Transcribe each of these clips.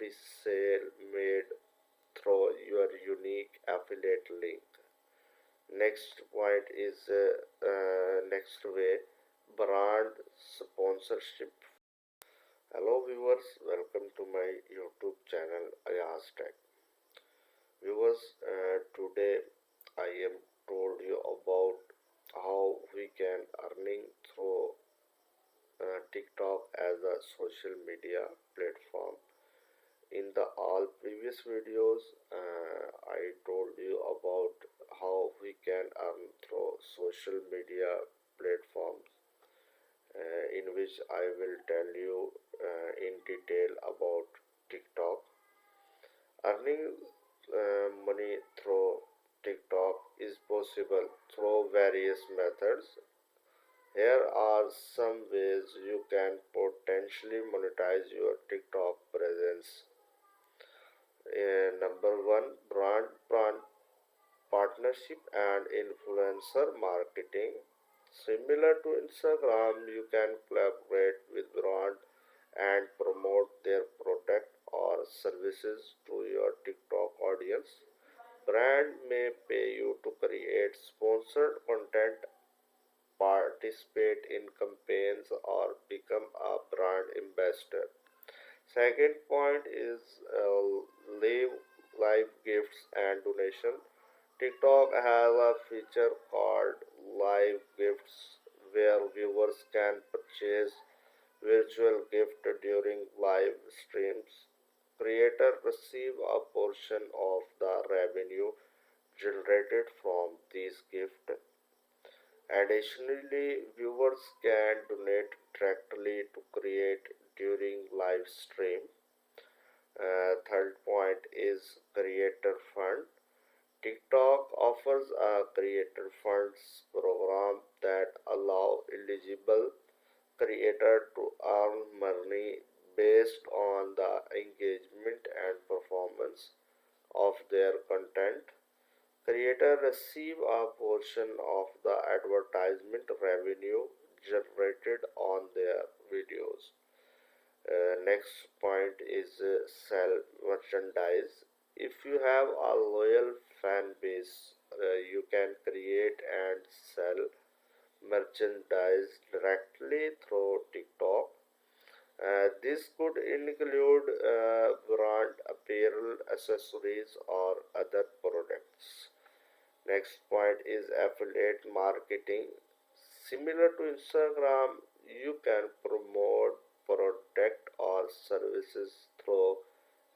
every sale made through your unique affiliate link. Next point is next way, brand sponsorship. Hello viewers, welcome to my YouTube channel Ayaz Tech. Viewers, today I am told you about how we can earning through TikTok as a social media platform. In the all previous videos, I told you about how we can earn through social media platforms, in which I will tell you in detail about TikTok. Earning money through TikTok is possible through various methods. Here are some ways you can potentially monetize your TikTok presence. Number one, brand partnership and influencer marketing. Similar to Instagram, you can collaborate with brand and promote their product or services to your TikTok audience. Brand may pay you to create sponsored content, participate in campaigns, or become a brand ambassador. Second point is live live gifts and donation. TikTok has a feature called live gifts where viewers can purchase virtual gift during live streams. Creators receive a portion of the revenue generated from these gifts. Additionally, viewers can donate directly to create during live stream. Third point is creator fund. TikTok offers a creator funds program that allow eligible creator to earn money based on the engagement and performance of their content. Creators receive a portion of the advertisement revenue generated on their videos. Next point is sell merchandise. If you have a loyal fan base, you can create and sell merchandise directly through TikTok. This could include brand apparel, accessories, or other products. Next point is affiliate marketing. Similar to Instagram, you can promote product or services through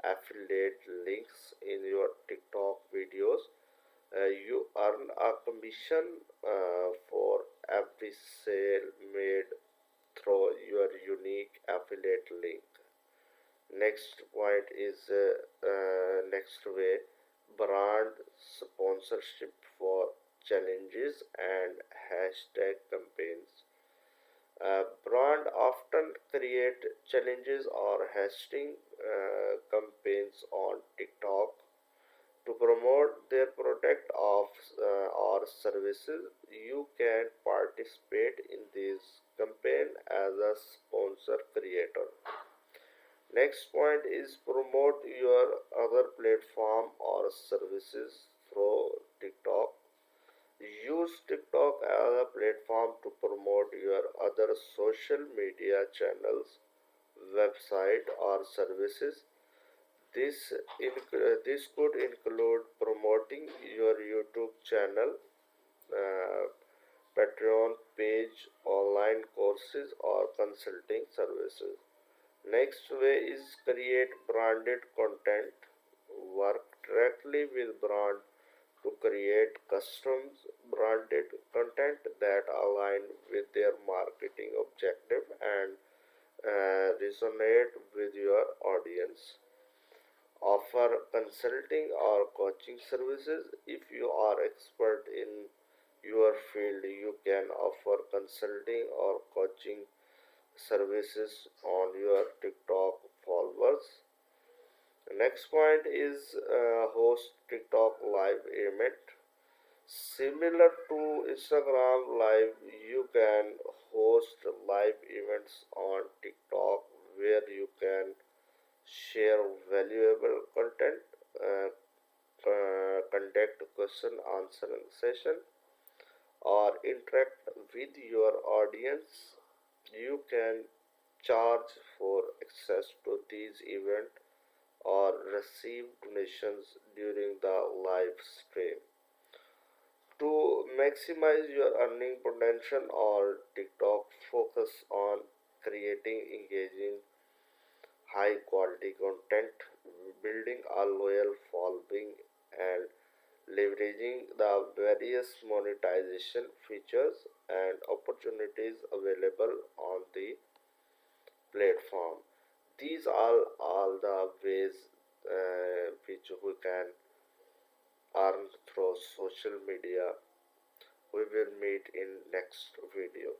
affiliate links in your TikTok videos. You earn a commission for every sale made through your unique affiliate link. Next point is next way, brand sponsorship for challenges and hashtag campaigns. Brand often create challenges or hashtag campaigns on TikTok to promote their product of or services. You can participate in this campaign as a sponsor creator. Next point is promote your other platform or services through TikTok. Use TikTok as a platform to promote your other social media channels, website, or services. This could include promoting your YouTube channel, uh, Patreon page, online courses, or consulting services. Next way is create branded content. Work directly with brand to create custom branded content that align with their marketing objective and resonate with your audience. Offer consulting or coaching services. If you are expert in your field, you can offer consulting or coaching services on your TikTok followers. Next point is host TikTok live event. Similar to Instagram live, you can host live events on TikTok where you can share valuable content, uh, conduct question answering session, or interact with your audience. You can charge for access to these events or receive donations during the live stream. To maximize your earning potential or TikTok, focus on creating engaging, high quality content, building a loyal following, and leveraging the various monetization features and opportunities available on the platform. These are all the ways which we can earn through social media. We will meet in next video.